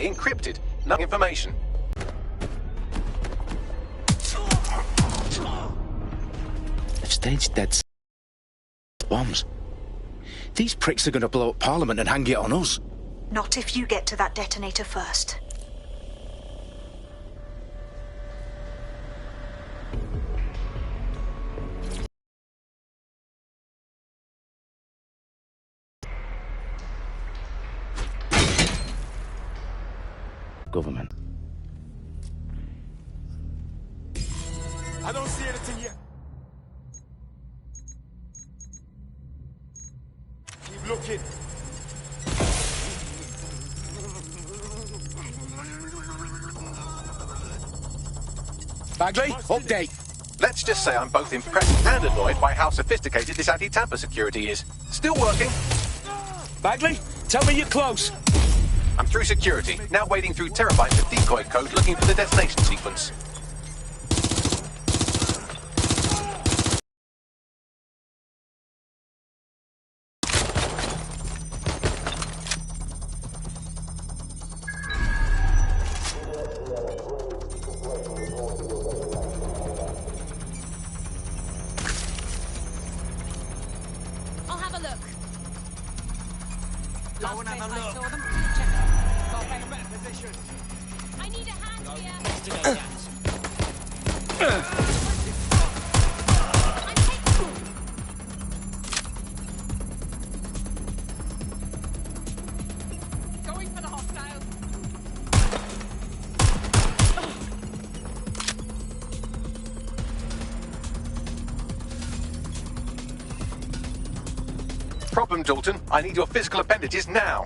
encrypted. No information. They've staged dead bombs. These pricks are going to blow up Parliament and hang it on us. Not if you get to that detonator first. Government. I don't see anything yet. Keep looking. Bagley, update. Let's just say I'm both impressed and annoyed by how sophisticated this anti-tamper security is. Still working. Bagley, tell me you're close. I'm through security, now wading through terabytes of decoy code looking for the detonation sequence. I'll have a look. Go and have a look. Saw them. Check it. Better position. I need a hand here. Investigate that. I'm taking... Going for the hostile. Problem, Dalton. I need your physical appendages now.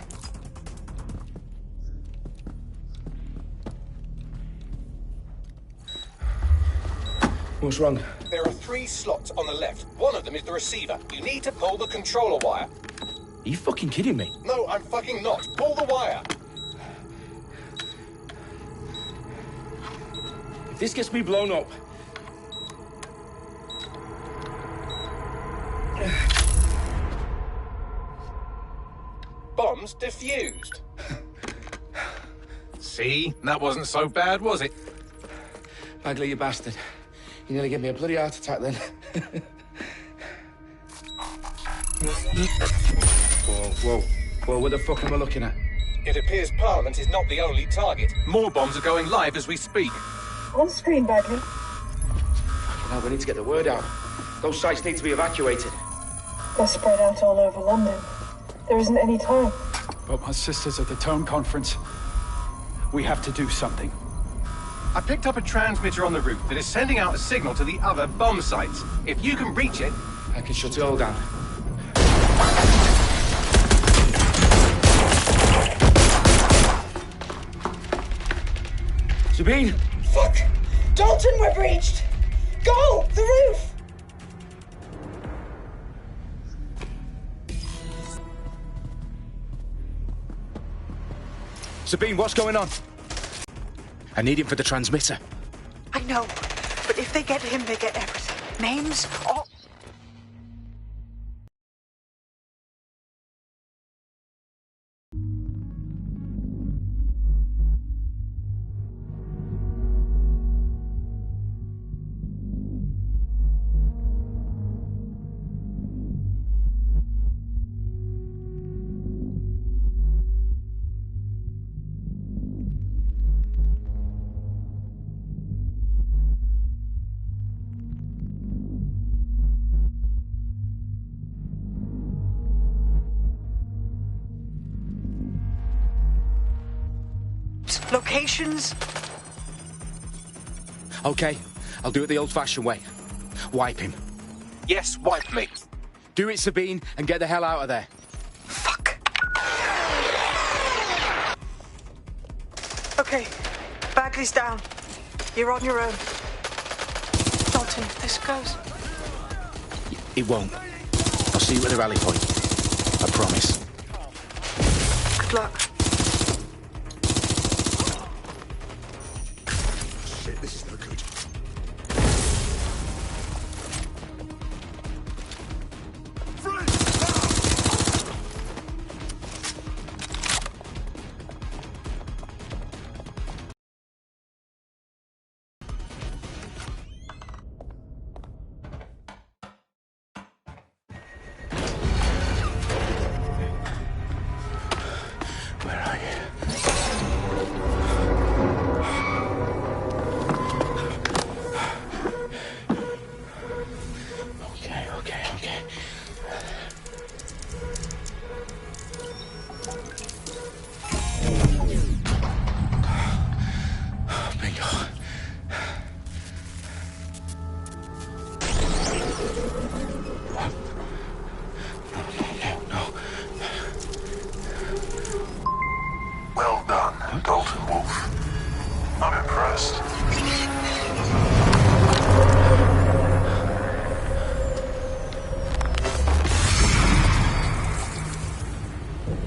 What's wrong? There are 3 slots on the left. One of them is the receiver. You need to pull the controller wire. Are you fucking kidding me? No, I'm fucking not. Pull the wire. If this gets me blown up... Bombs defused. See? That wasn't so bad, was it? Bagley, you bastard. You nearly gave me a bloody heart attack then. Whoa, what the fuck am I looking at? It appears Parliament is not the only target. More bombs are going live as we speak. On screen, Bagley. Now we need to get the word out. Those sites need to be evacuated. They're spread out all over London. There isn't any time. But my sister's at the town conference. We have to do something. I picked up a transmitter on the roof that is sending out a signal to the other bomb sites. If you can reach it... I can shut it all down. Sabine! Fuck! Dalton, we're breached! Go! The roof! Sabine, what's going on? I need him for the transmitter. I know, but if they get him, they get everything. Names, all... locations. Okay, I'll do it the old-fashioned way. Wipe him. Yes, wipe me. Do it, Sabine, and get the hell out of there. Fuck. Okay, Bagley's down. You're on your own. Dalton, if this goes... It won't. I'll see you at the rally point. I promise. Good luck. Shit, this is no good. Dalton Wolf. I'm impressed.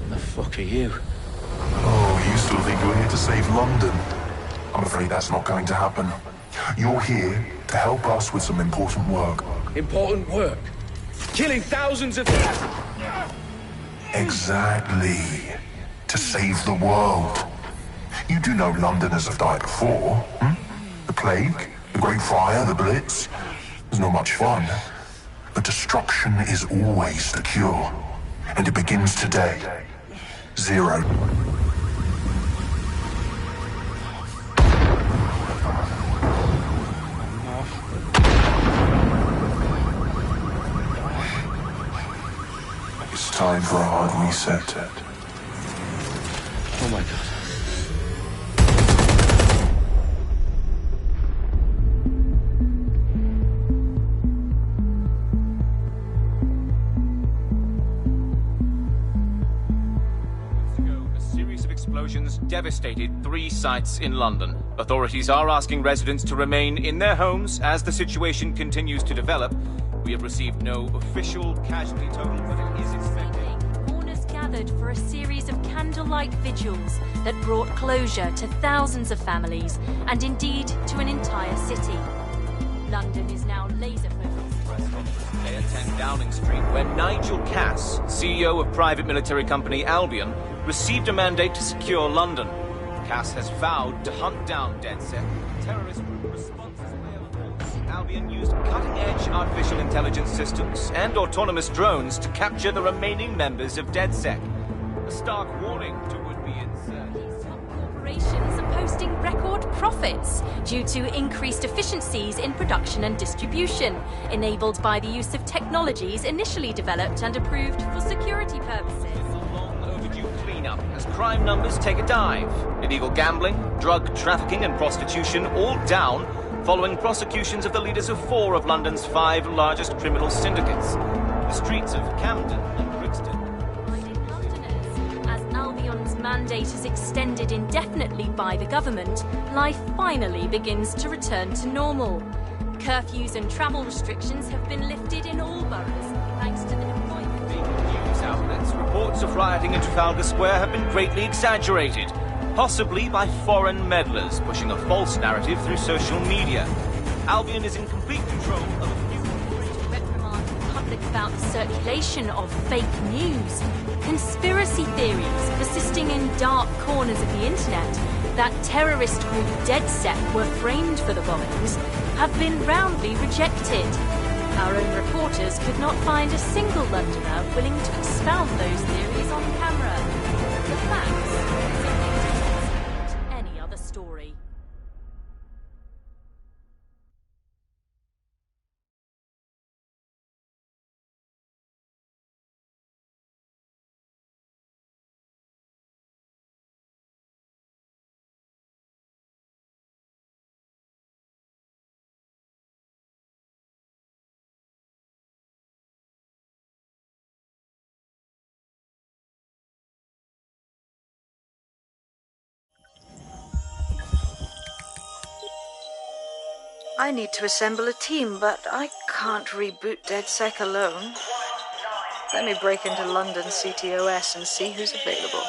The fuck are you? Oh, you still think you're here to save London? I'm afraid that's not going to happen. You're here to help us with some important work. Important work. Killing thousands of... Exactly. To save the world. You do know Londoners have died before, hmm? The Plague, the Great Fire, the Blitz. It's not much fun. But destruction is always the cure. And it begins today. Zero. It's time for a hard reset, Ted. Oh my god. Explosions devastated 3 sites in London. Authorities are asking residents to remain in their homes as the situation continues to develop. We have received no official casualty total, but it is expected. Mourners gathered for a series of candlelight vigils that brought closure to thousands of families and indeed to an entire city. London is now laser-focused. Press conference today at 10 Downing Street, where Nigel Cass, CEO of private military company Albion, received a mandate to secure London. Cass has vowed to hunt down DedSec, terrorist group responses Albion used cutting-edge artificial intelligence systems and autonomous drones to capture the remaining members of DedSec. A stark warning to would-be insurgents. Corporations are posting record profits due to increased efficiencies in production and distribution, enabled by the use of technologies initially developed and approved for security purposes. Cleanup as crime numbers take a dive. Illegal gambling, drug trafficking and prostitution all down following prosecutions of the leaders of 4 of London's 5 largest criminal syndicates. The streets of Camden and Brixton. Londoners, as Albion's mandate is extended indefinitely by the government, life finally begins to return to normal. Curfews and travel restrictions have been lifted in all boroughs, thanks to the deployment. News outlets, reports of rioting in Trafalgar Square have been greatly exaggerated, possibly by foreign meddlers pushing a false narrative through social media. Albion is in complete control of a few... To reprimand the public about the circulation of fake news, conspiracy theories persisting in dark corners of the internet that terrorist group DedSec were framed for the bombings have been roundly rejected. Our own reporters could not find a single Londoner willing to expound those theories on camera. The facts simply didn't any other story. I need to assemble a team, but I can't reboot DedSec alone. Let me break into London CTOS and see who's available.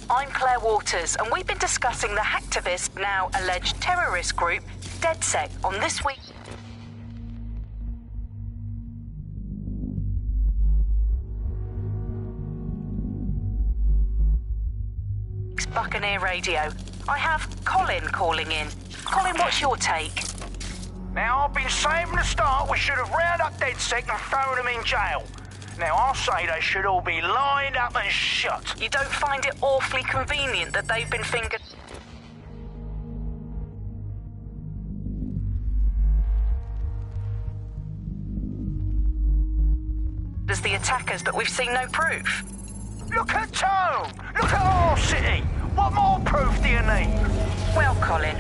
I'm Claire Waters, and we've been discussing the hacktivist, now alleged terrorist group, DedSec, on this week. Buccaneer Radio. I have Colin calling in. Colin, what's your take? Now, I've been saying from the start we should have rounded up DedSec and thrown them in jail. Now, I'll say they should all be lined up and shot. You don't find it awfully convenient that they've been fingered as the attackers, but we've seen no proof? Look at Tone! Look at our city! What more proof do you need? Well, Colin,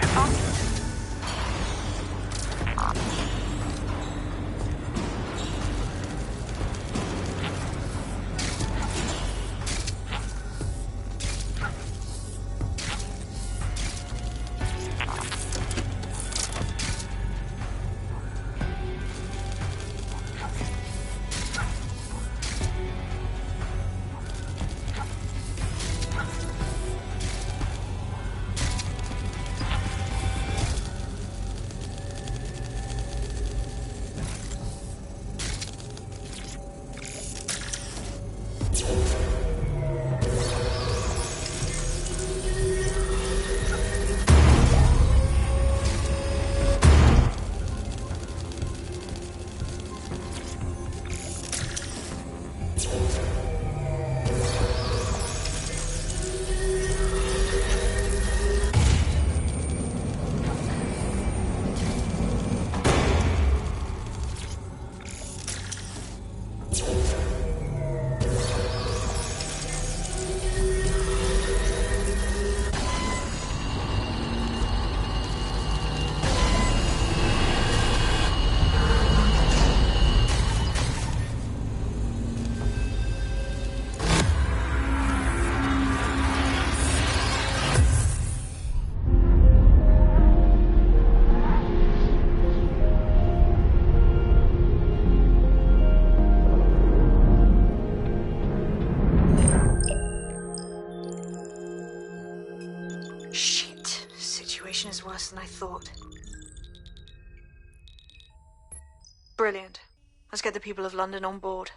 was worse than I thought. Brilliant. Let's get the people of London on board.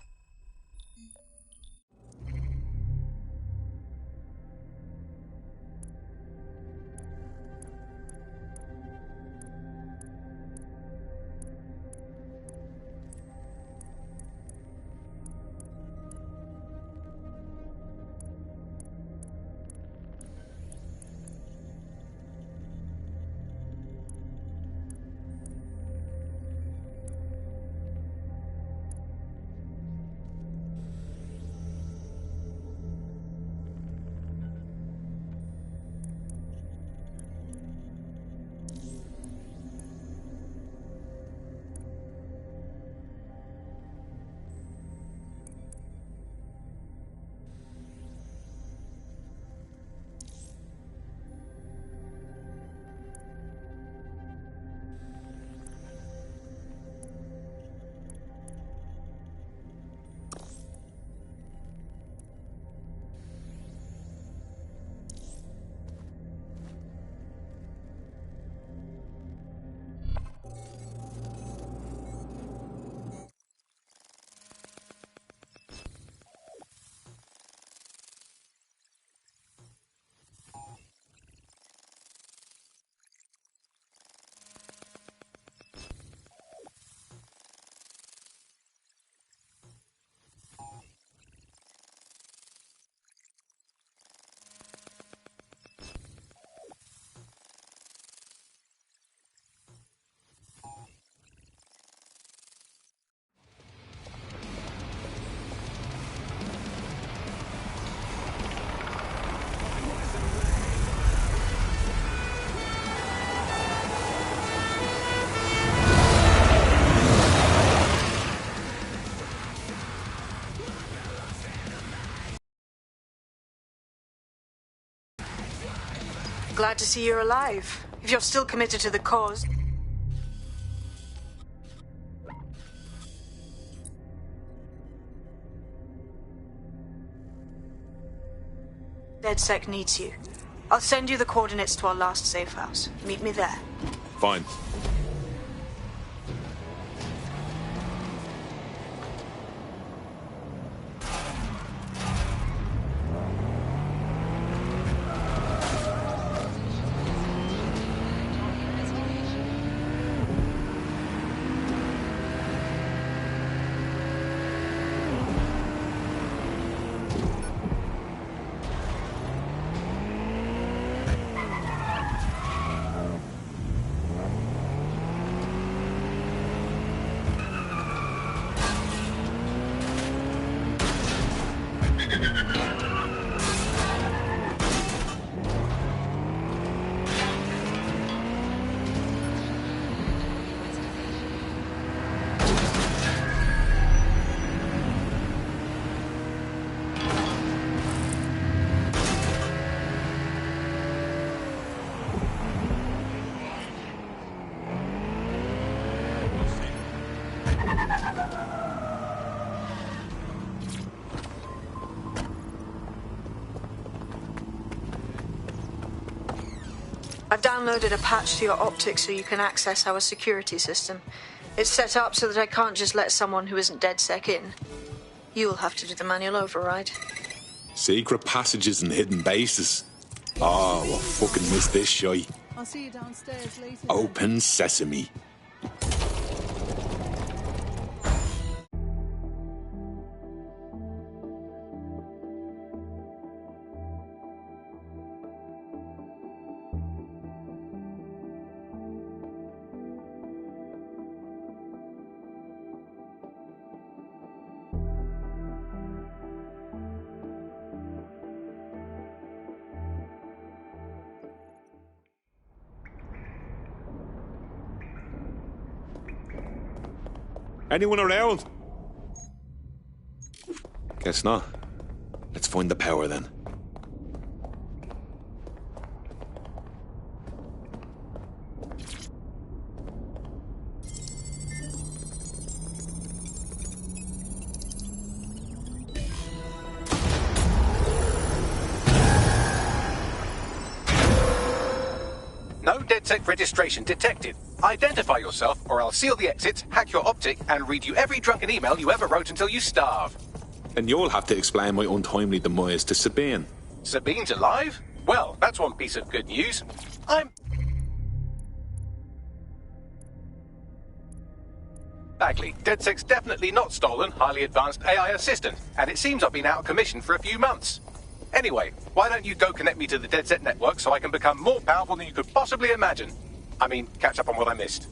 Glad to see you're alive. If you're still committed to the cause. DedSec needs you. I'll send you the coordinates to our last safe house. Meet me there. Fine. I've downloaded a patch to your optics so you can access our security system. It's set up so that I can't just let someone who isn't DedSec in. You'll have to do the manual override. Secret passages and hidden bases. Oh, I fucking missed this shy. I'll see you downstairs later. Open sesame. Anyone around? Guess not. Let's find the power then. No dead DedSec registration detected. Identify yourself, or I'll seal the exits, hack your optic, and read you every drunken email you ever wrote until you starve. And you'll have to explain my untimely demise to Sabine. Sabine's alive? Well, that's one piece of good news. Bagley, DedSec's definitely not stolen highly advanced AI assistant, and it seems I've been out of commission for a few months. Anyway, why don't you go connect me to the DedSec network so I can become more powerful than you could possibly imagine? I mean, catch up on what I missed.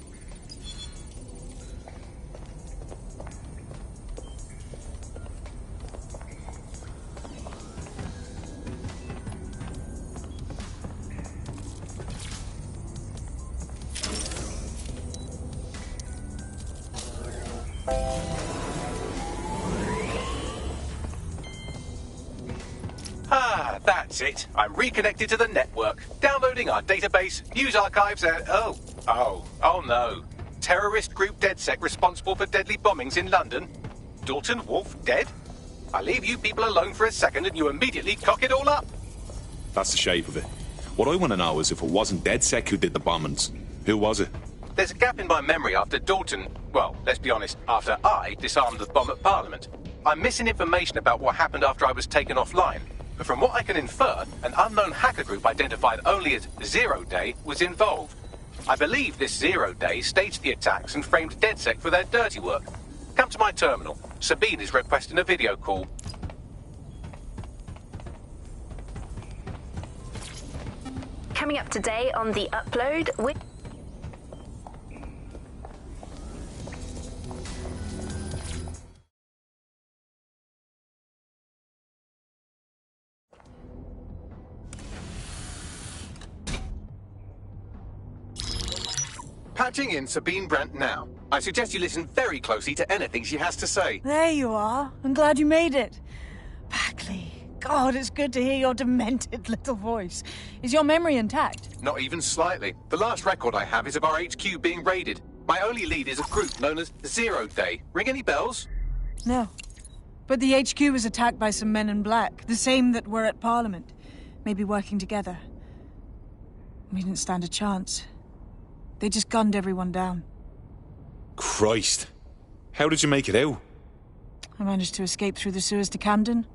Ah, that's it. I'm reconnected to the network, downloading our database, news archives, and oh no. Terrorist group DedSec responsible for deadly bombings in London? Dalton Wolf dead? I leave you people alone for a second and you immediately cock it all up. That's the shape of it. What I want to know is if it wasn't DedSec who did the bombings, who was it? There's a gap in my memory after Dalton, well, let's be honest, after I disarmed the bomb at Parliament. I'm missing information about what happened after I was taken offline. But from what I can infer, an unknown hacker group identified only as Zero Day was involved. I believe this Zero Day staged the attacks and framed DedSec for their dirty work. Come to my terminal. Sabine is requesting a video call. Coming up today on The Upload with... Patching in Sabine Brandt now. I suggest you listen very closely to anything she has to say. There you are. I'm glad you made it. Bagley, God, it's good to hear your demented little voice. Is your memory intact? Not even slightly. The last record I have is of our HQ being raided. My only lead is a group known as Zero Day. Ring any bells? No. But the HQ was attacked by some men in black, the same that were at Parliament. Maybe working together. We didn't stand a chance. They just gunned everyone down. Christ. How did you make it out? I managed to escape through the sewers to Camden.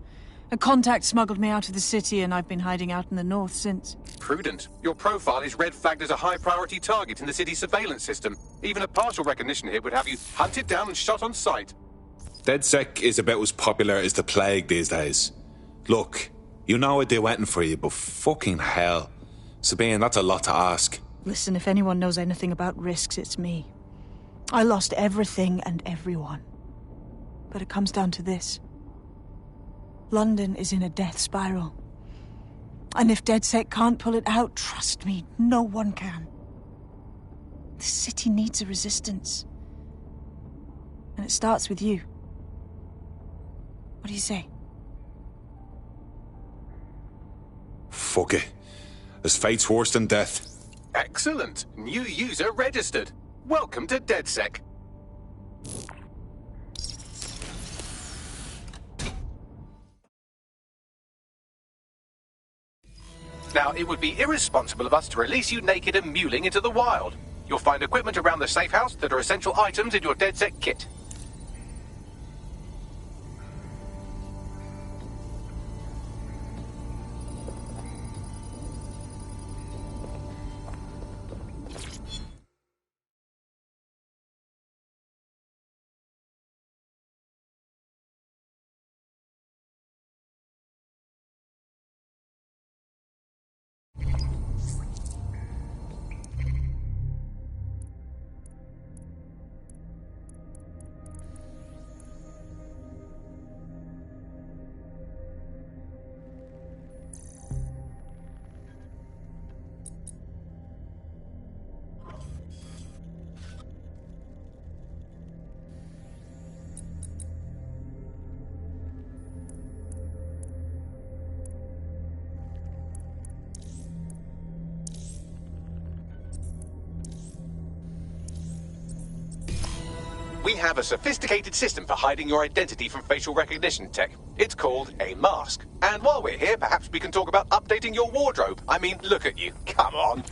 A contact smuggled me out of the city, and I've been hiding out in the north since. Prudent. Your profile is red flagged as a high-priority target in the city's surveillance system. Even a partial recognition here would have you hunted down and shot on sight. DedSec is about as popular as the plague these days. Look, you know I'd do anything for you, but fucking hell. Sabine, that's a lot to ask. Listen, if anyone knows anything about risks, it's me. I lost everything and everyone. But it comes down to this. London is in a death spiral. And if DedSec can't pull it out, trust me, no one can. The city needs a resistance. And it starts with you. What do you say? Fuck it. As fate's worse than death. Excellent. New user registered. Welcome to DedSec. Now, it would be irresponsible of us to release you naked and mewling into the wild. You'll find equipment around the safe house that are essential items in your DedSec kit. We have a sophisticated system for hiding your identity from facial recognition tech. It's called a mask. And while we're here, perhaps we can talk about updating your wardrobe. I mean, look at you. Come on.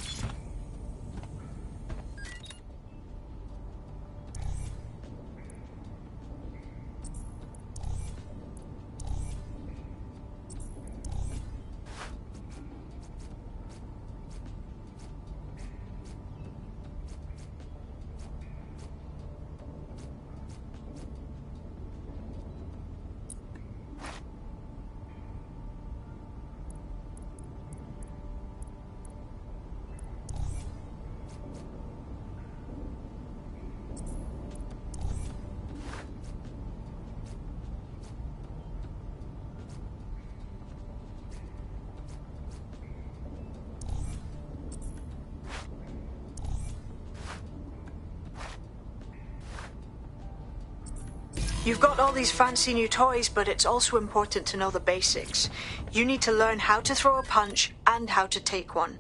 You've got all these fancy new toys, but it's also important to know the basics. You need to learn how to throw a punch and how to take one.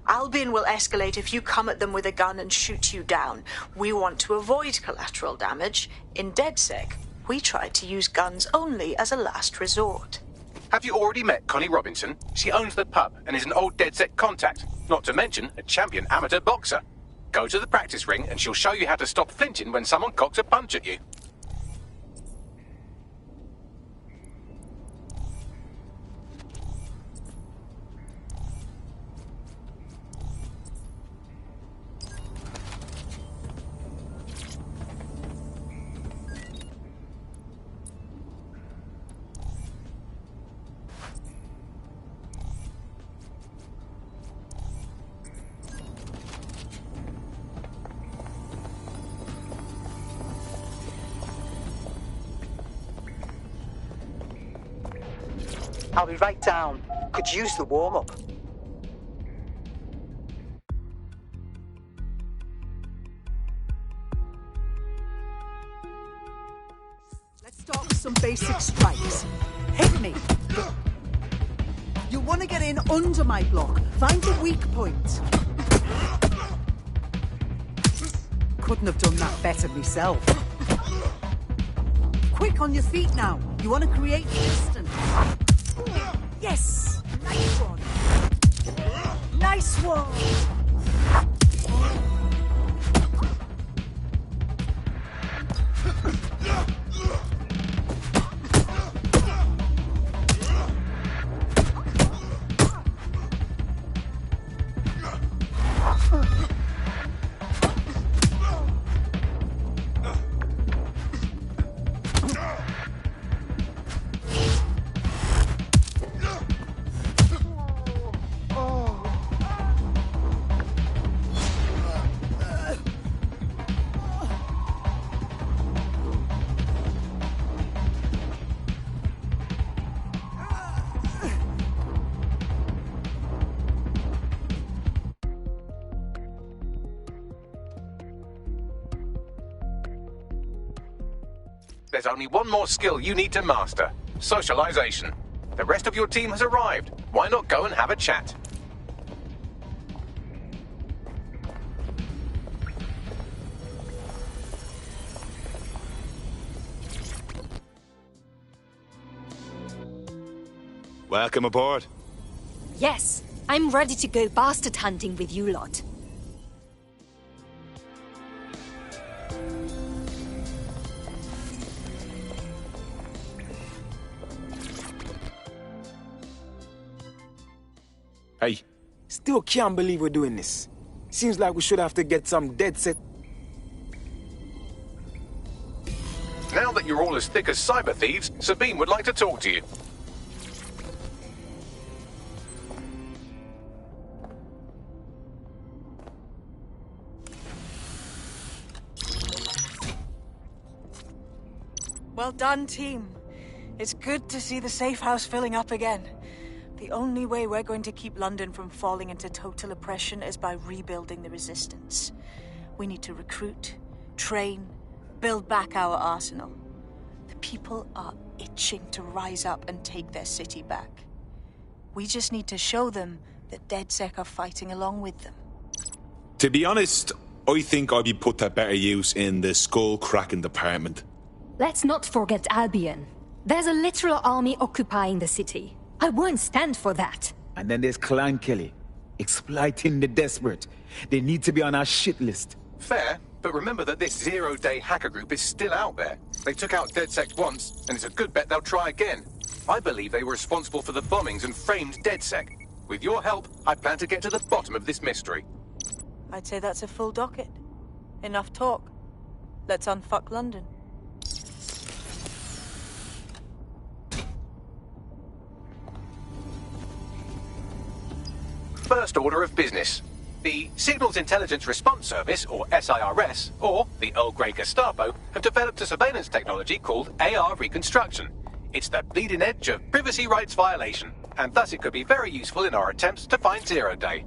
Albion will escalate if you come at them with a gun and shoot you down. We want to avoid collateral damage. In DedSec, we try to use guns only as a last resort. Have you already met Connie Robinson? She owns the pub and is an old DedSec contact, not to mention a champion amateur boxer. Go to the practice ring and she'll show you how to stop flinching when someone cocks a punch at you. I'll be right down. Could use the warm-up. Let's start with some basic strikes. Hit me. You want to get in under my block. Find the weak point. Couldn't have done that better myself. Quick on your feet now. You want to create distance. Yes! Nice one! Nice one! There's only one more skill you need to master: socialization. The rest of your team has arrived. Why not go and have a chat? Welcome aboard. Yes, I'm ready to go bastard hunting with you lot. Hey, still can't believe we're doing this. Seems like we should have to get some DedSec. Now that you're all as thick as cyber thieves, Sabine would like to talk to you. Well done, team. It's good to see the safe house filling up again. The only way we're going to keep London from falling into total oppression is by rebuilding the resistance. We need to recruit, train, build back our arsenal. The people are itching to rise up and take their city back. We just need to show them that DedSec are fighting along with them. To be honest, I think I'd be put to better use in the skull-cracking department. Let's not forget Albion. There's a literal army occupying the city. I won't stand for that. And then there's Clan Kelly, exploiting the desperate. They need to be on our shit list. Fair, but remember that this zero-day hacker group is still out there. They took out DedSec once, and it's a good bet they'll try again. I believe they were responsible for the bombings and framed DedSec. With your help, I plan to get to the bottom of this mystery. I'd say that's a full docket. Enough talk. Let's unfuck London. First order of business. The Signals Intelligence Response Service, or SIRS, or the Earl Grey Gestapo, have developed a surveillance technology called AR Reconstruction. It's the bleeding edge of privacy rights violation, and thus it could be very useful in our attempts to find Zero Day.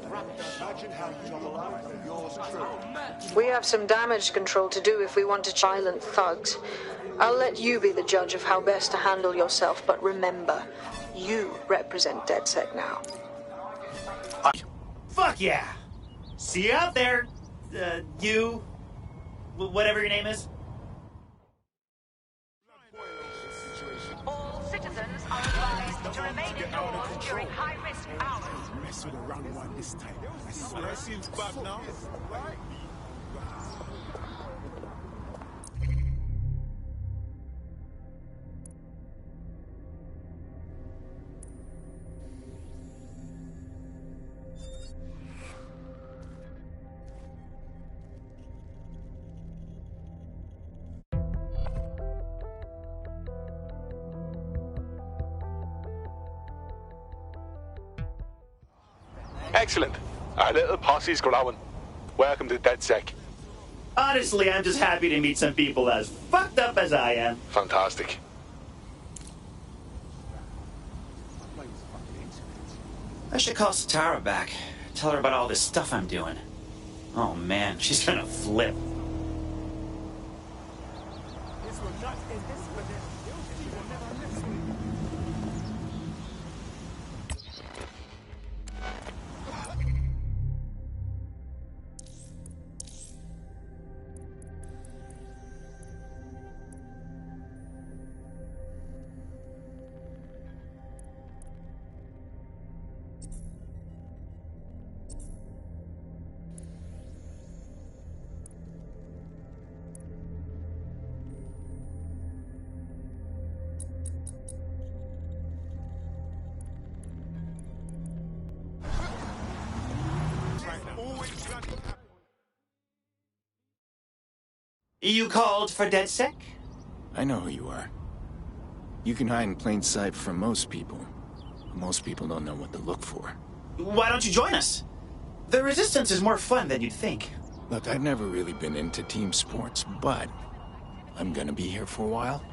Imagine how double out for yours truly. We have some damage control to do if we want to violent thugs. I'll let you be the judge of how best to handle yourself, but remember, you represent DedSec now. Fuck yeah! See you out there, you, whatever your name is. All citizens are advised to remain indoors during high-risk hours. Mess with the wrong one this time. I swear. That seems bad now. Excellent. Our little posse's growing. Welcome to DedSec. Honestly, I'm just happy to meet some people as fucked up as I am. Fantastic. I should call Satara back. Tell her about all this stuff I'm doing. Oh man, she's gonna flip. You called for DedSec? I know who you are. You can hide in plain sight from most people. Most people don't know what to look for. Why don't you join us? The Resistance is more fun than you'd think. Look, I've never really been into team sports, but I'm gonna be here for a while.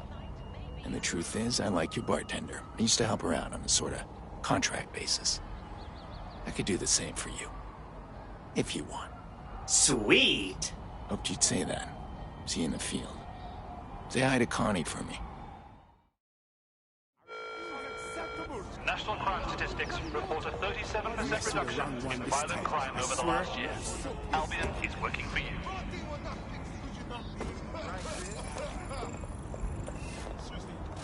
And the truth is, I like your bartender. I used to help her out on a sort of contract basis. I could do the same for you. If you want. Sweet. Hoped you'd say that. See you in the field. Say hi to Connie for me. National crime statistics report a 37% reduction in violent crime over the last year. Albion is working for you.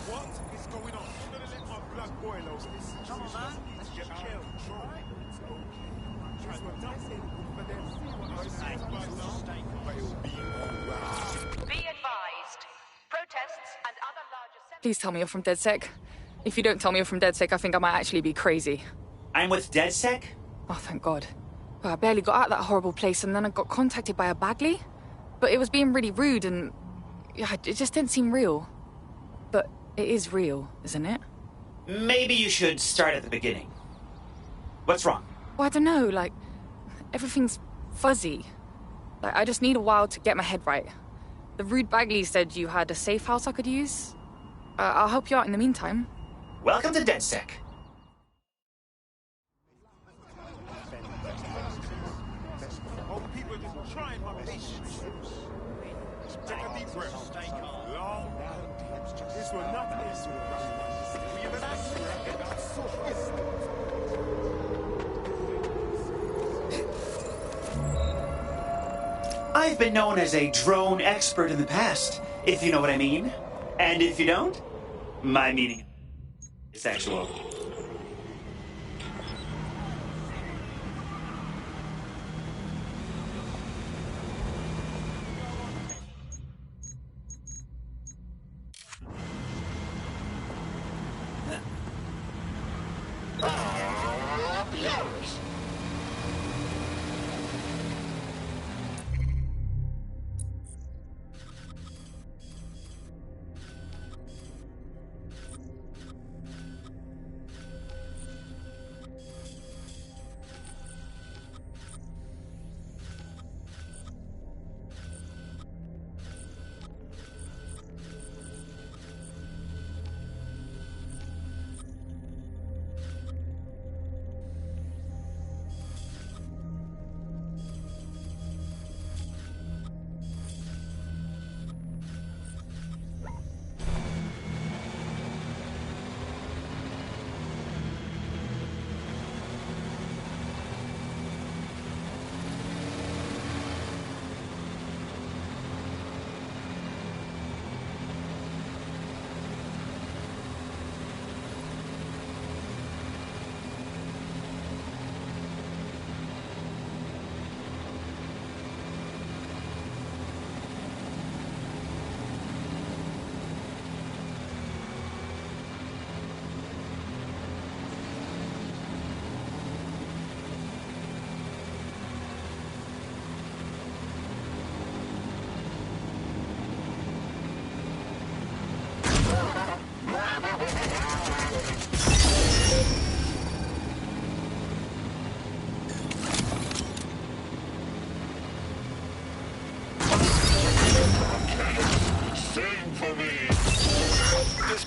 What is going on? I'm gonna let my blood boil over this. Come on, man. Let's just chill. Be advised. Protests and other large Please tell me you're from DedSec. If you don't tell me you're from DedSec, I think I might actually be crazy. I'm with DedSec? Oh, thank God. Well, I barely got out of that horrible place, and then I got contacted by a Bagley. But it was being really rude, and yeah, it just didn't seem real. But it is real, isn't it? Maybe you should start at the beginning. What's wrong? Well, I don't know, like, everything's fuzzy. Like, I just need a while to get my head right. The rude Bagley said you had a safe house I could use. I'll help you out in the meantime. Welcome to DedSec. Oh, people just trying my patience. Take a deep breath. Stay calm. Long and deep. This will not end I've been known as a drone expert in the past, if you know what I mean. And if you don't, my meaning is sexual.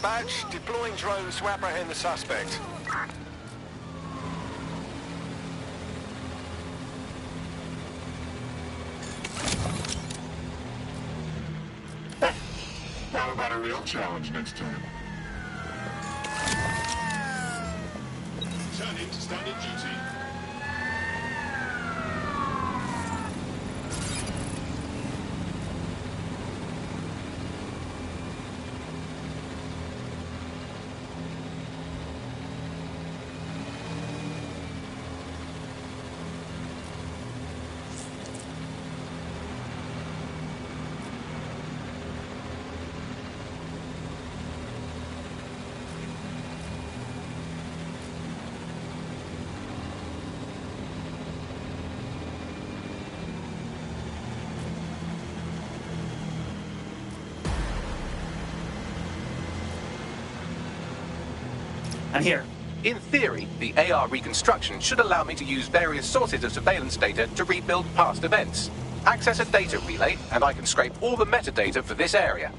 Dispatch, deploying drones to apprehend the suspect. How about a real challenge next time? Turning to standard duty. I'm here. In theory, the AR reconstruction should allow me to use various sources of surveillance data to rebuild past events. Access a data relay, and I can scrape all the metadata for this area.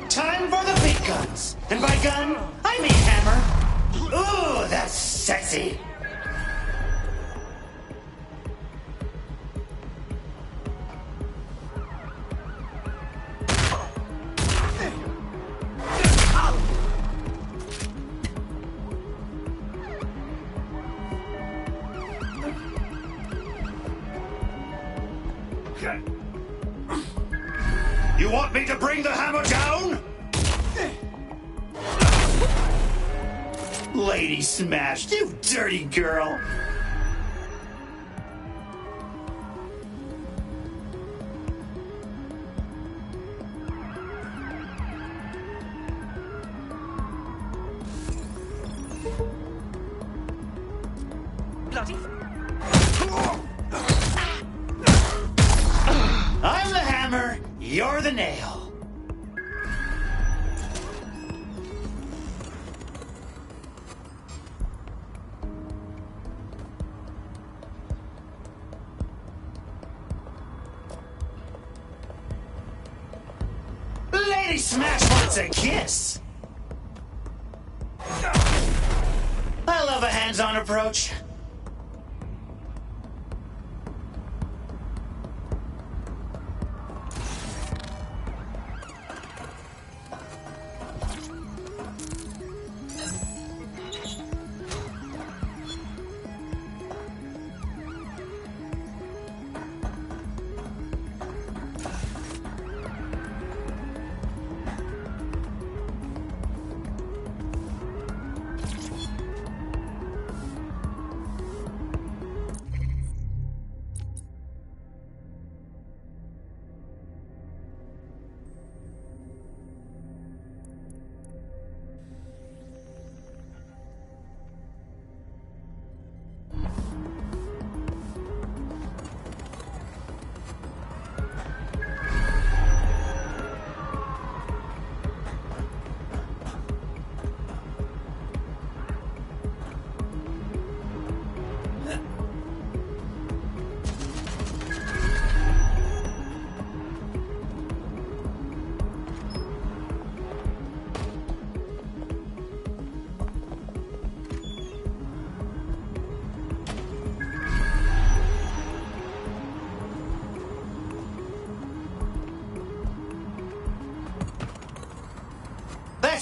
Time for the big guns. And by gun, I mean hammer. Ooh, that's sexy. You want me to bring the hammer down? Lady smashed, you dirty girl. Bloody. I'm the hammer, you're the nail. Lady Smash wants a kiss. I love a hands-on approach.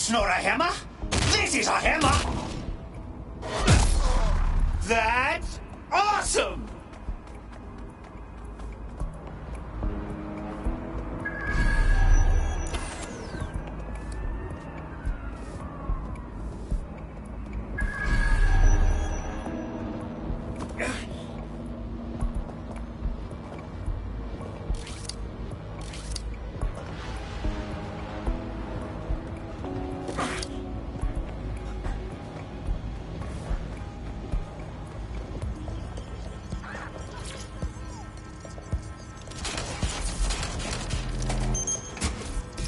That's not a hammer. This is a hammer. That's awesome.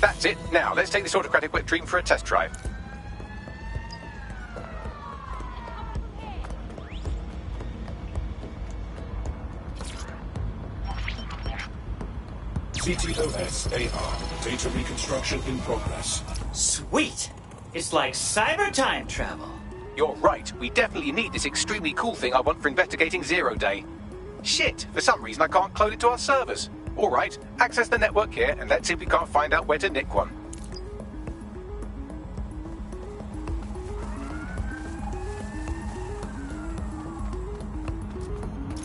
That's it. Now, let's take this autocratic wet dream for a test drive. CTOS AR. Data reconstruction in progress. Sweet. It's like cyber time travel. You're right. We definitely need this extremely cool thing I want for investigating Zero Day. Shit, for some reason I can't clone it to our servers. All right, access the network here, and let's see if we can't find out where to nick one.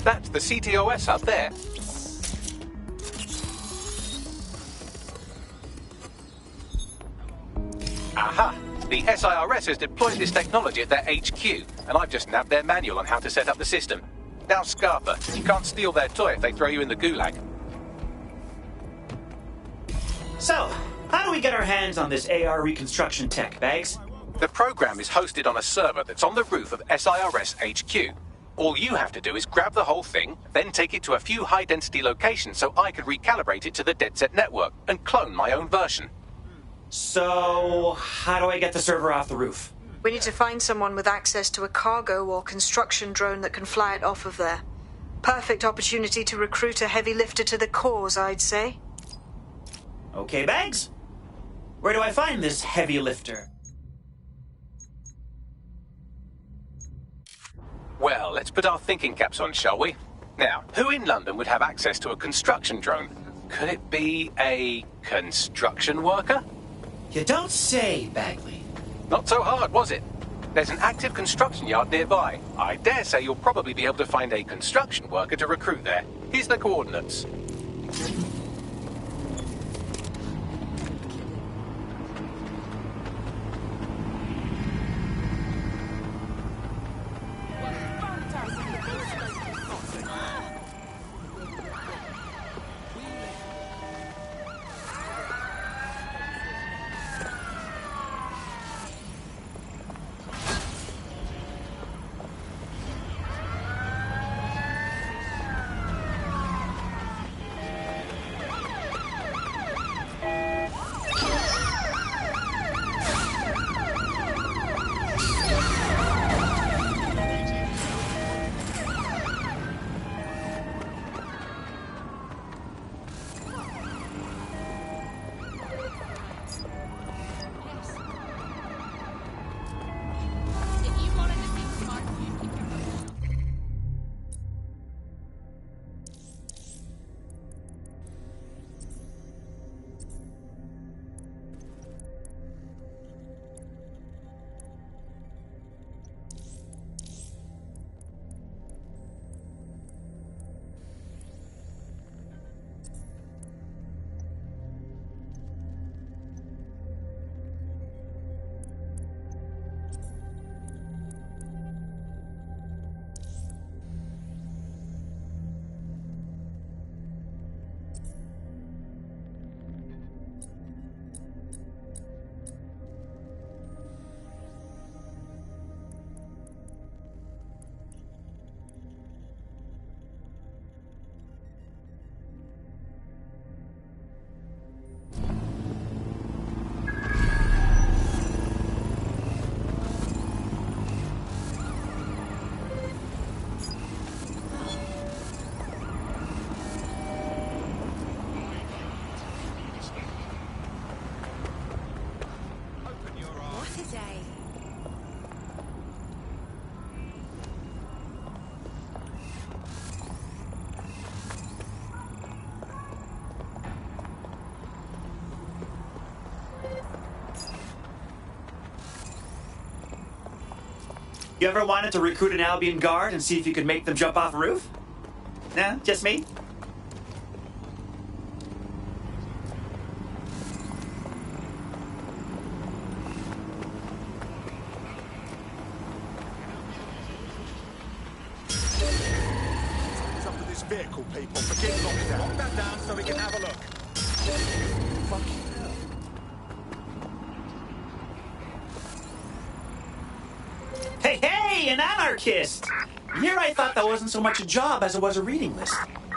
That's the CTOS up there. Aha! The SIRS has deployed this technology at their HQ, and I've just nabbed their manual on how to set up the system. Now, Scarpa, you can't steal their toy if they throw you in the gulag. So, how do we get our hands on this AR reconstruction tech, Bags? The program is hosted on a server that's on the roof of SIRS HQ. All you have to do is grab the whole thing, then take it to a few high-density locations so I can recalibrate it to the DedSec network and clone my own version. So, how do I get the server off the roof? We need to find someone with access to a cargo or construction drone that can fly it off of there. Perfect opportunity to recruit a heavy lifter to the cause, I'd say. Okay, Bags. Where do I find this heavy lifter? Well, let's put our thinking caps on, shall we? Now, who in London would have access to a construction drone? Could it be a construction worker? You don't say, Bagley. Not so hard, was it? There's an active construction yard nearby. I dare say you'll probably be able to find a construction worker to recruit there. Here's the coordinates. You ever wanted to recruit an Albion guard and see if you could make them jump off a roof? Nah, just me? It's up to this vehicle, people. Forget lockdown. Lock that down so we can have a look. Fucking hell. Hey, an anarchist! Here I thought that wasn't so much a job as it was a reading list.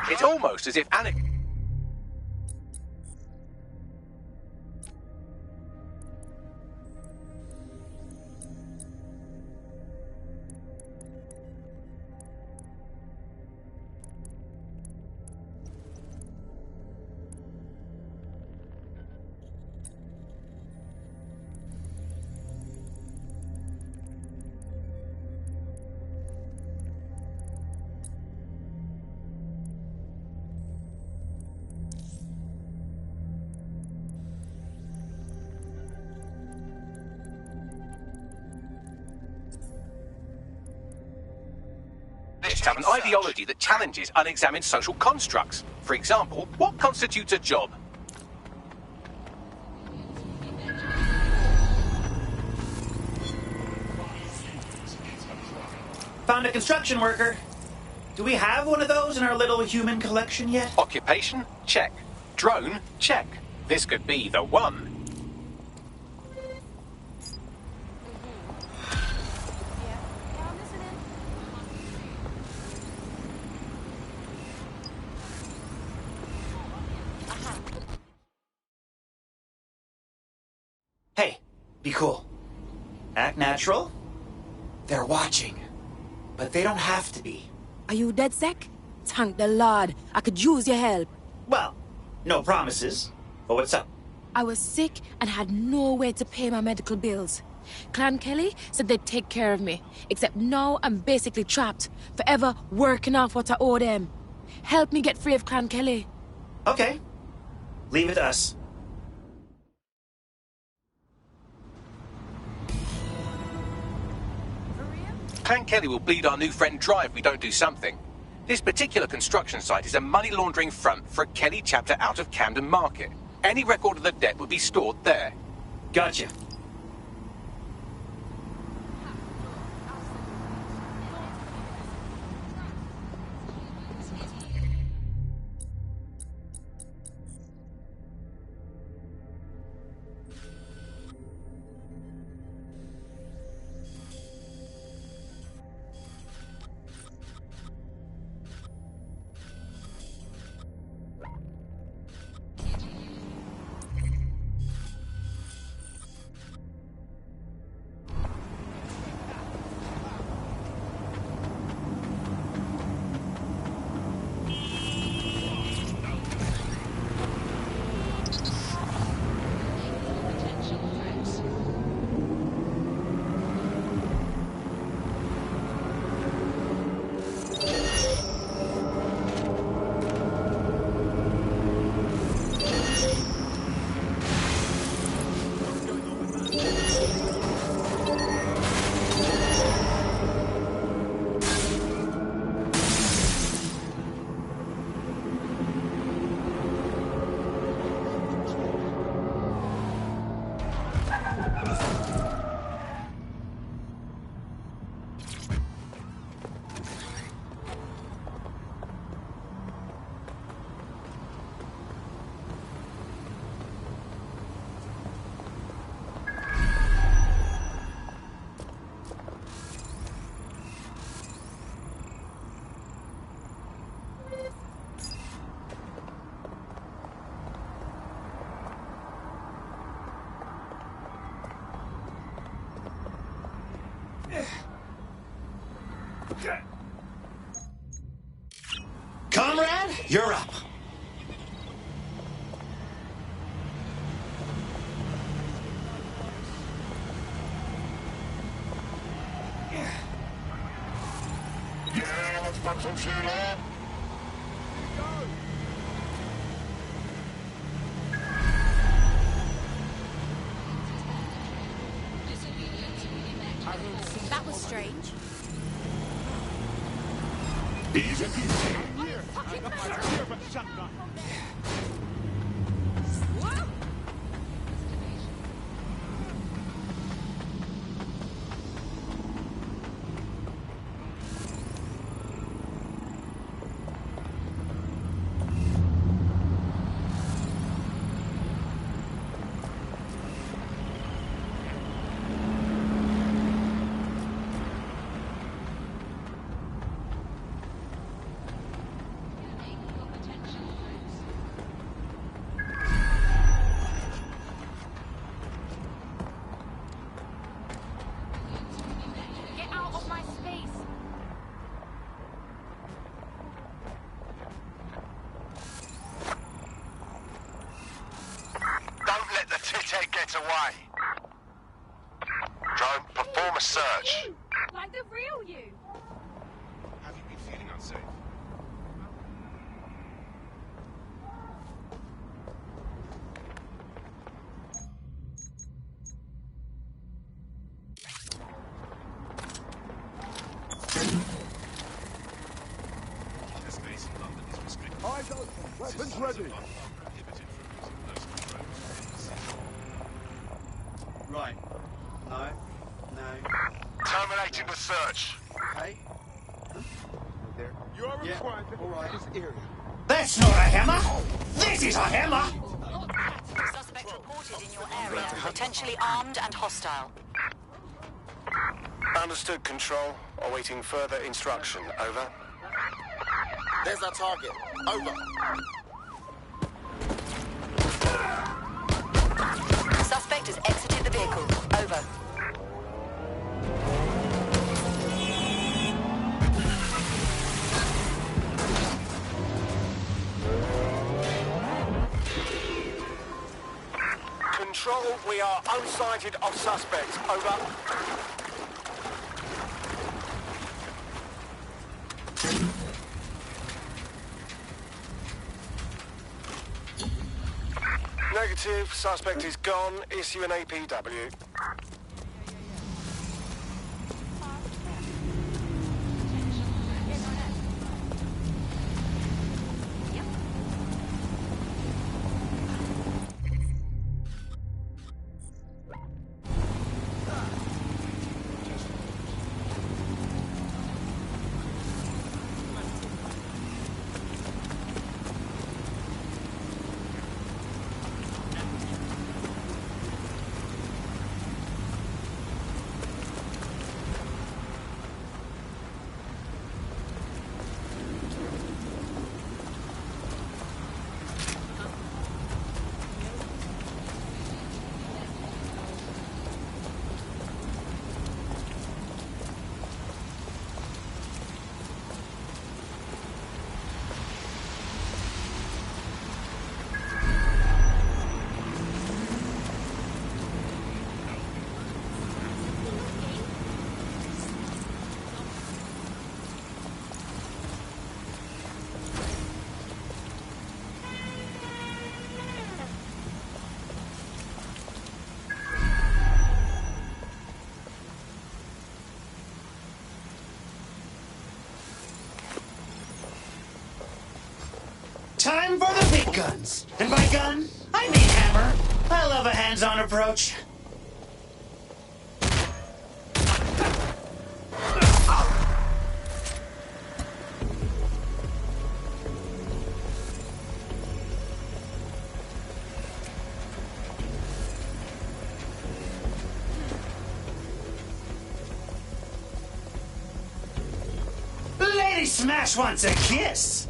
It's almost as if have an ideology that challenges unexamined social constructs. For example, what constitutes a job? Found a construction worker. Do we have one of those in our little human collection yet? Occupation? Check. Drone? Check. This could be the one. Hey, be cool. Act natural. They're watching. But they don't have to be. Are you DedSec? Thank the Lord. I could use your help. Well, no promises. But what's up? I was sick and had no way to pay my medical bills. Clan Kelly said they'd take care of me. Except now I'm basically trapped, forever working off what I owe them. Help me get free of Clan Kelly. Okay. Leave it to us. Clan Kelly will bleed our new friend dry if we don't do something. This particular construction site is a money laundering front for a Kelly chapter out of Camden Market. Any record of the debt would be stored there. Gotcha. Comrade, you're up. Yeah, let's put some shit on. That was strange. strange. Easy, easy. Here, I got my favorite shotgun. Get out of my space. Don't let the tithead get away. Drone, perform a search. Like the real you. Have you been feeling unsafe? Airspace in London is restricted. Eyes open, weapons ready. Right. No. No. Terminating the search. Okay. There. You are required to All right. this area. That's not a hammer! This is a hammer! Suspect reported in your area, potentially armed and hostile. Understood, Control. Awaiting further instruction. Over. There's our target. Over. Suspect has exited the vehicle. Over. Control, we are unsighted of suspect. Over. Negative. Suspect is gone. Issue an APW. Time for the big guns. And by gun, I mean hammer. I love a hands-on approach. Lady Smash wants a kiss.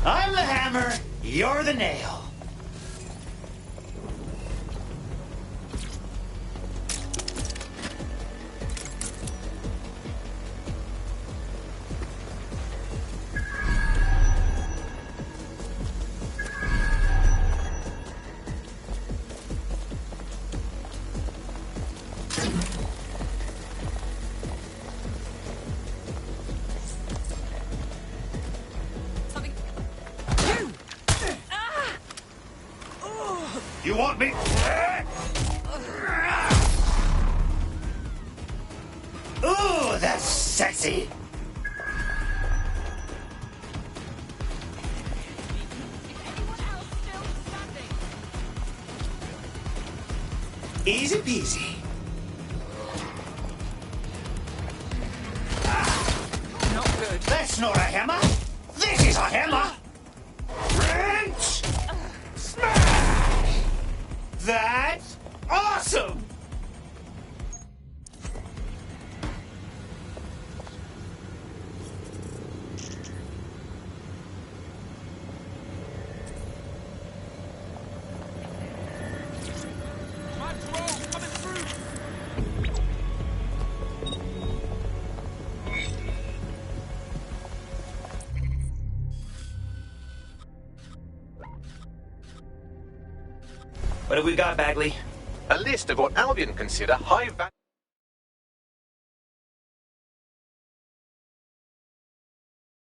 I'm the hammer, you're the nail. You want me? that's sexy. Easy peasy. Not good. That's not a hammer. This is a hammer. Wrench. Smash. That's awesome. What have we got, Bagley? A list of what Albion consider high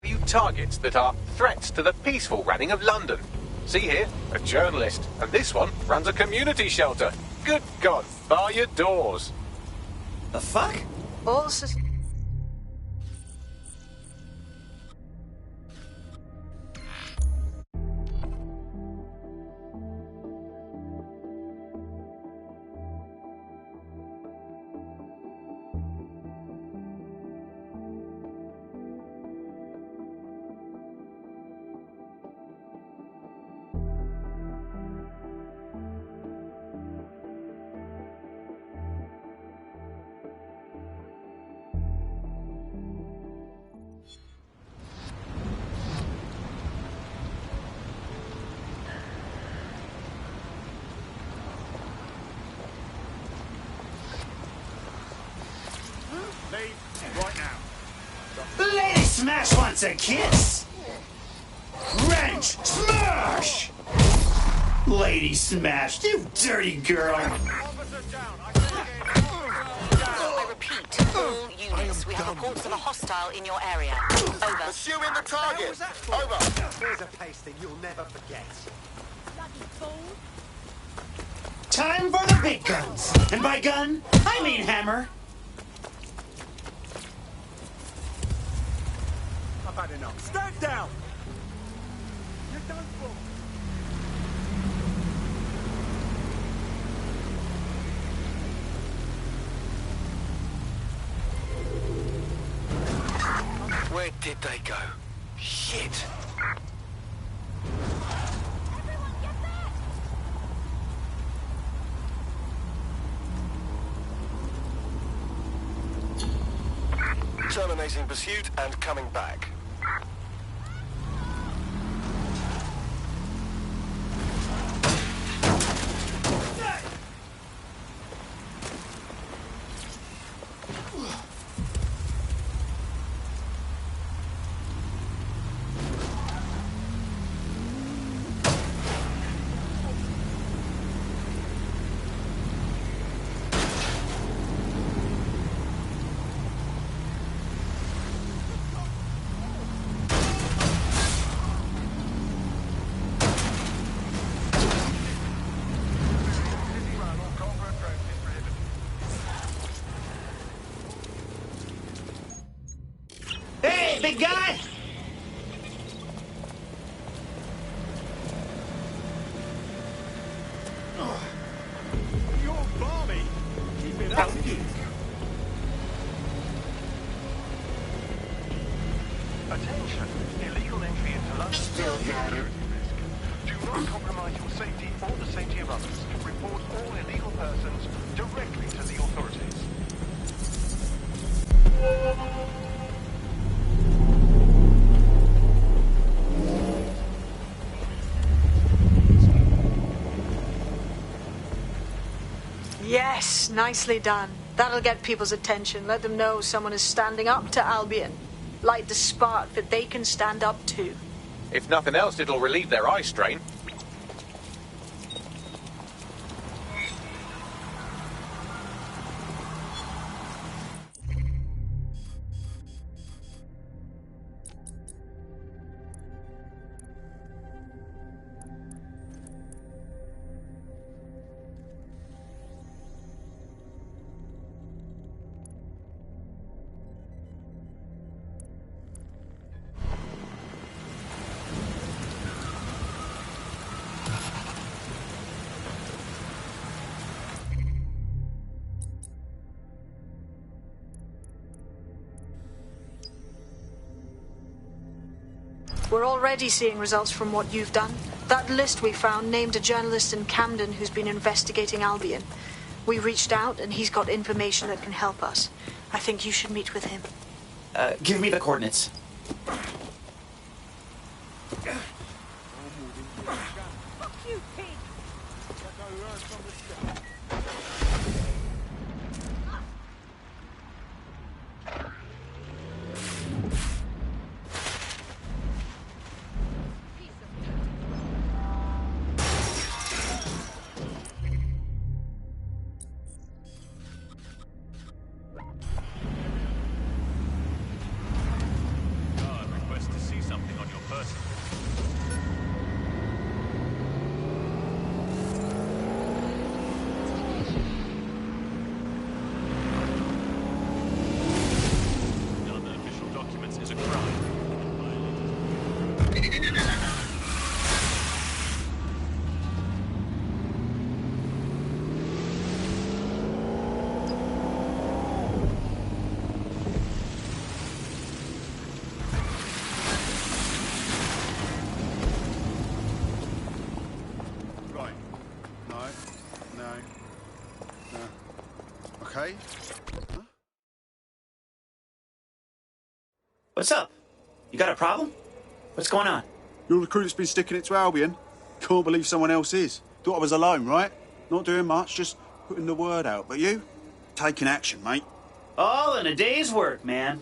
value targets that are threats to the peaceful running of London. See here, a journalist, and this one runs a community shelter. Good God, bar your doors. The fuck? All Right now. Lady Smash wants a kiss. Wrench. Smash. Lady Smash, you dirty girl. I repeat, all units, we have reports of a hostile in your area. Over. Pursuing the target. Over. Here's a pasting you'll never forget. Time for the big guns. And by gun, I mean hammer. I've had enough. Stand down! You're done for. Where did they go? Shit. Terminating pursuit and coming back. Hey, big guy! You're balmy. Keep it up. Attention! Illegal entry into London still here. Do not compromise your safety or the safety of others. Report all illegal persons directly to the authorities. Yes, nicely done. That'll get people's attention. Let them know someone is standing up to Albion. Light the spark that they can stand up to. If nothing else, it'll relieve their eye strain. We're already seeing results from what you've done. That list we found named a journalist in Camden who's been investigating Albion. We reached out, and he's got information that can help us. I think you should meet with him. Give me the coordinates. Request to see something on your person. None of the official documents is a crime. Right. No. Okay. Huh? What's up? You got a problem? What's going on? You're the crew that's been sticking it to Albion. Can't believe someone else is. Thought I was alone, right? Not doing much, just putting the word out. But you? Taking action, mate. All in a day's work, man.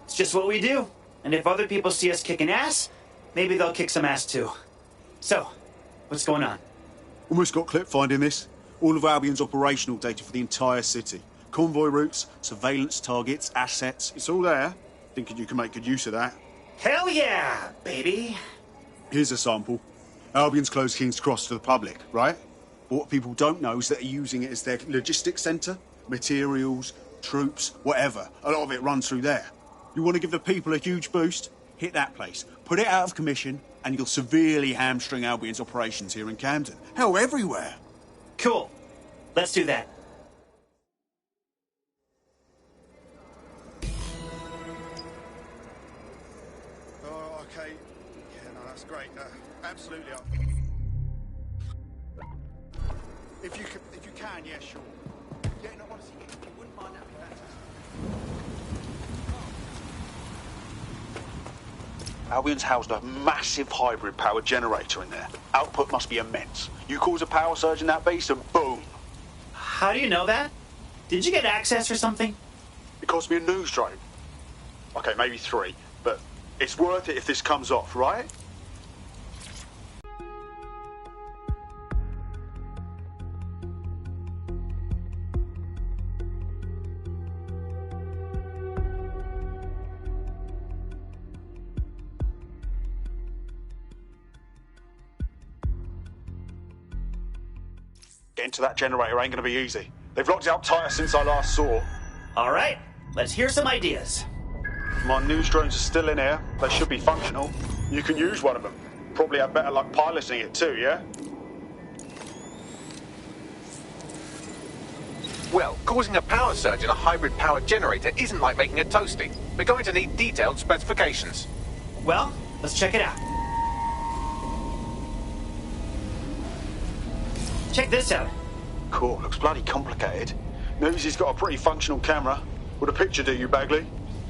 It's just what we do. And if other people see us kicking ass, maybe they'll kick some ass too. So, what's going on? Almost got clipped finding this. All of Albion's operational data for the entire city. Convoy routes, surveillance targets, assets. It's all there. Thinking you can make good use of that. Hell yeah, baby. Here's a sample. Albion's closed King's Cross to the public, right? But what people don't know is that they're using it as their logistics centre. Materials, troops, whatever. A lot of it runs through there. You want to give the people a huge boost? Hit that place. Put it out of commission, and you'll severely hamstring Albion's operations here in Camden. Hell, everywhere. Cool. Let's do that. Oh, okay. Yeah, no, that's great. Absolutely. If you can, yeah, sure. Yeah, no, honestly, if you wouldn't mind, that'd be fantastic. Albion's housed a massive hybrid power generator in there. Output must be immense. You cause a power surge in that base and boom. How do you know that? Did you get access or something? It cost me a news drone. Okay, maybe 3, but it's worth it if this comes off, right? Getting to that generator ain't gonna be easy. They've locked it up tighter since I last saw. All right, let's hear some ideas. My news drones are still in here. They should be functional. You can use one of them. Probably have better luck piloting it too, yeah? Well, causing a power surge in a hybrid power generator isn't like making a toasty. We're going to need detailed specifications. Well, let's check it out. Check this out. Cool, looks bloody complicated. Newsy's got a pretty functional camera. Would a picture do you, Bagley?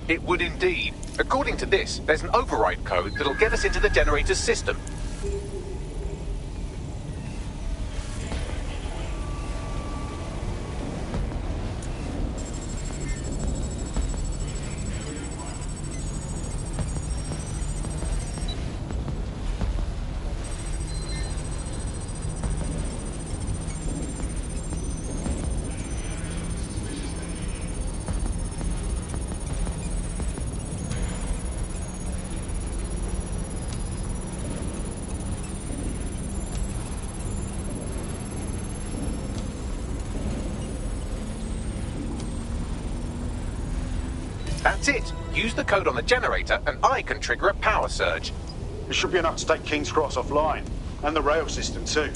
It would indeed. According to this, there's an override code that'll get us into the generator's system. That's it. Use the code on the generator and I can trigger a power surge. It should be enough to take King's Cross offline. And the rail system too.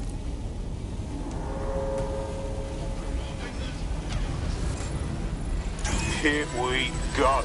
Here we go.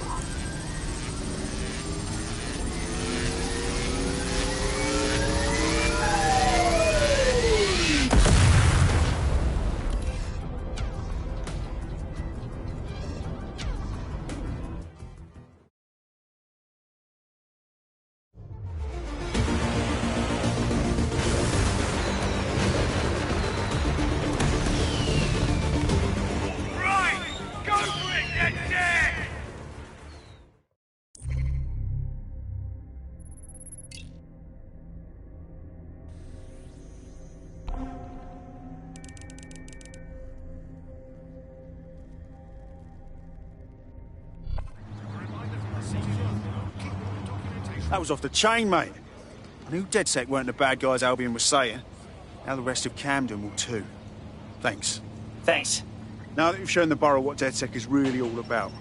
That was off the chain, mate. I knew DedSec weren't the bad guys Albion was saying. Now the rest of Camden will too. Thanks. Thanks. Now that you've shown the borough what DedSec is really all about,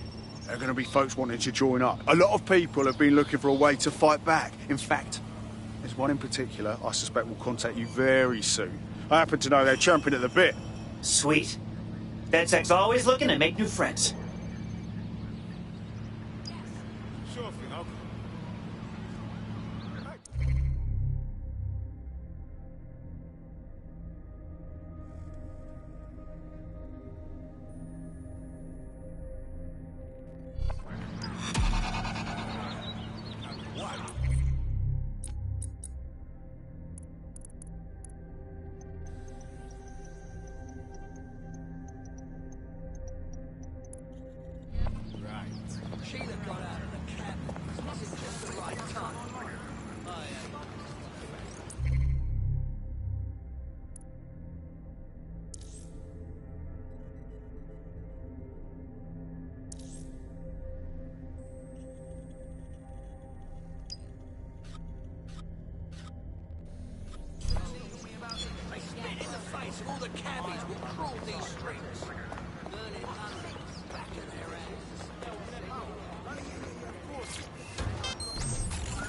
there are going to be folks wanting to join up. A lot of people have been looking for a way to fight back. In fact, there's one in particular I suspect will contact you very soon. I happen to know they're chomping at the bit. Sweet. DedSec's always looking to make new friends. Sure thing, I'll...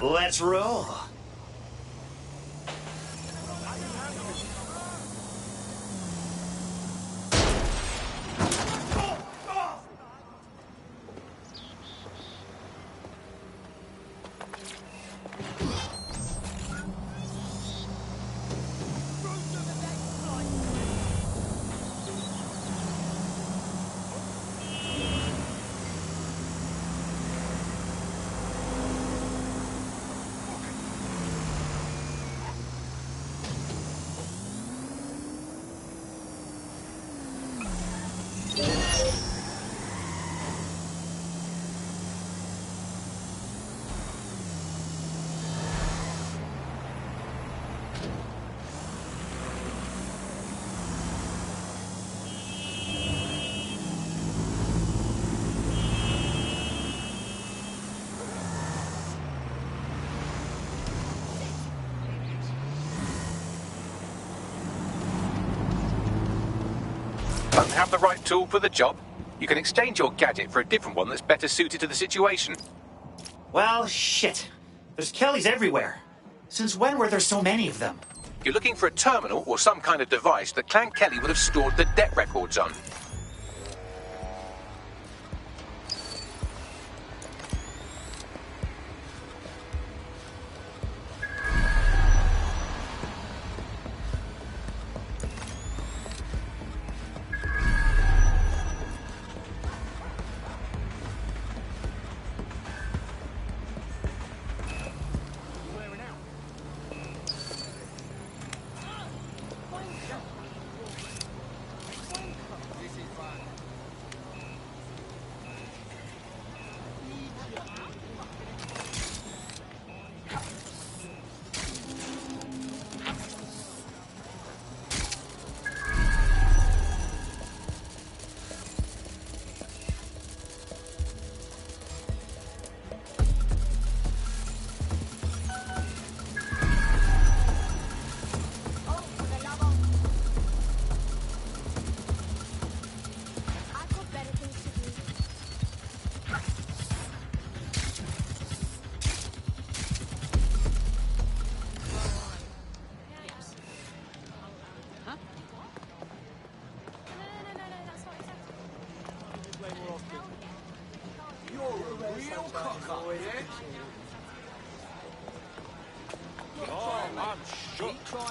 Let's roll. Don't have the right tool for the job? You can exchange your gadget for a different one that's better suited to the situation. Well, shit. There's Kellys everywhere. Since when were there so many of them? You're looking for a terminal or some kind of device that Clan Kelly would have stored the debt records on.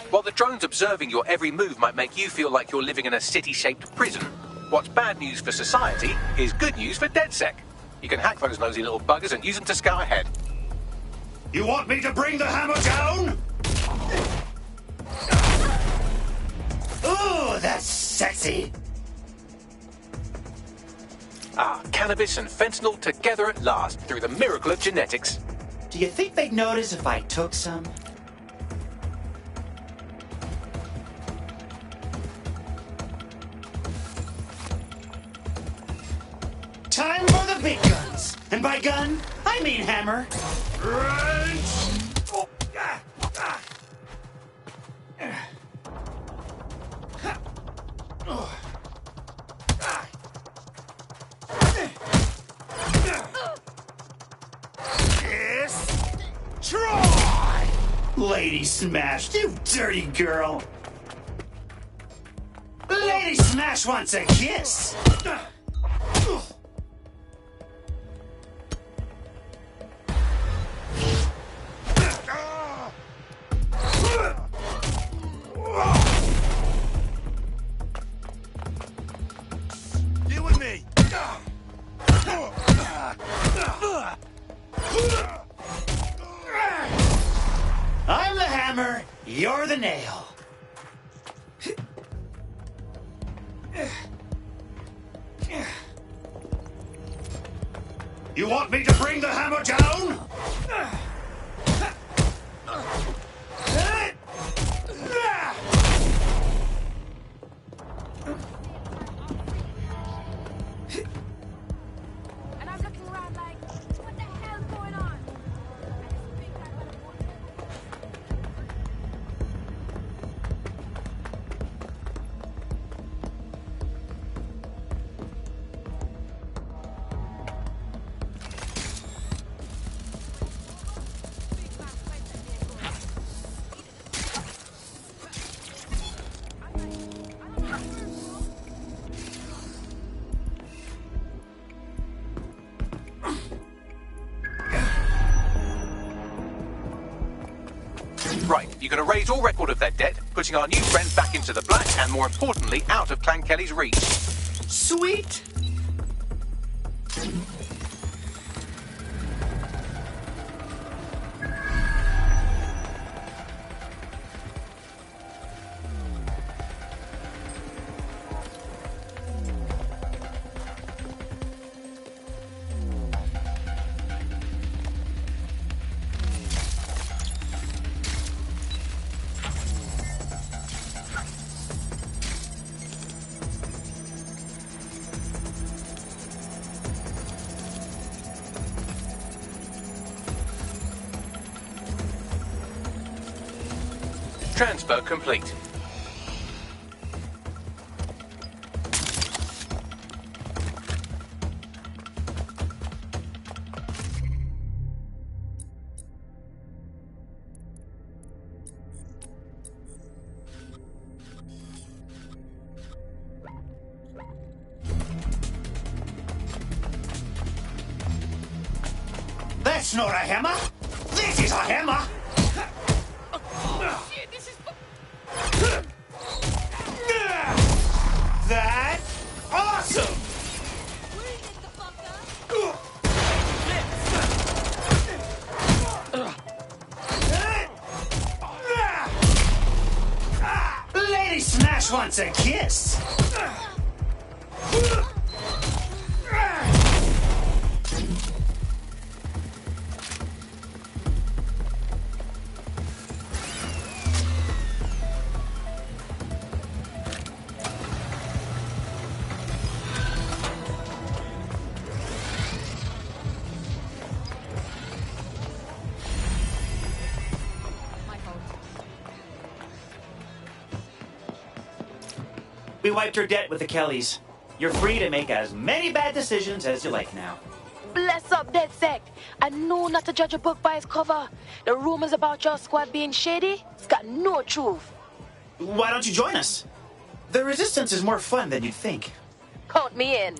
While the drones observing your every move might make you feel like you're living in a city-shaped prison, what's bad news for society is good news for DedSec. You can hack those nosy little buggers and use them to scout ahead. You want me to bring the hammer down? Ooh, that's sexy. Ah, cannabis and fentanyl together at last through the miracle of genetics. Do you think they'd notice if I took some? Time for the big guns. And by gun, I I mean hammer. Right. Oh. Yes. Try. Lady Smash, you dirty girl. Lady Smash wants a kiss. You and me. I'm the hammer, you're the nail. You want me to bring the hammer down? And I'm looking around like, what the hell's going on? Right, you're going to raise all record of their debt, putting our new friends back into the black, and more importantly, out of Clan Kelly's reach. Sweet. Transfer complete. That's not a hammer. This is a hammer. That's awesome! Lady Smash wants a kiss. We wiped your debt with the Kellys. You're free to make as many bad decisions as you like now. Bless up, DedSec. I know not to judge a book by its cover. The rumors about your squad being shady, it's got no truth. Why don't you join us? The Resistance is more fun than you'd think. Count me in.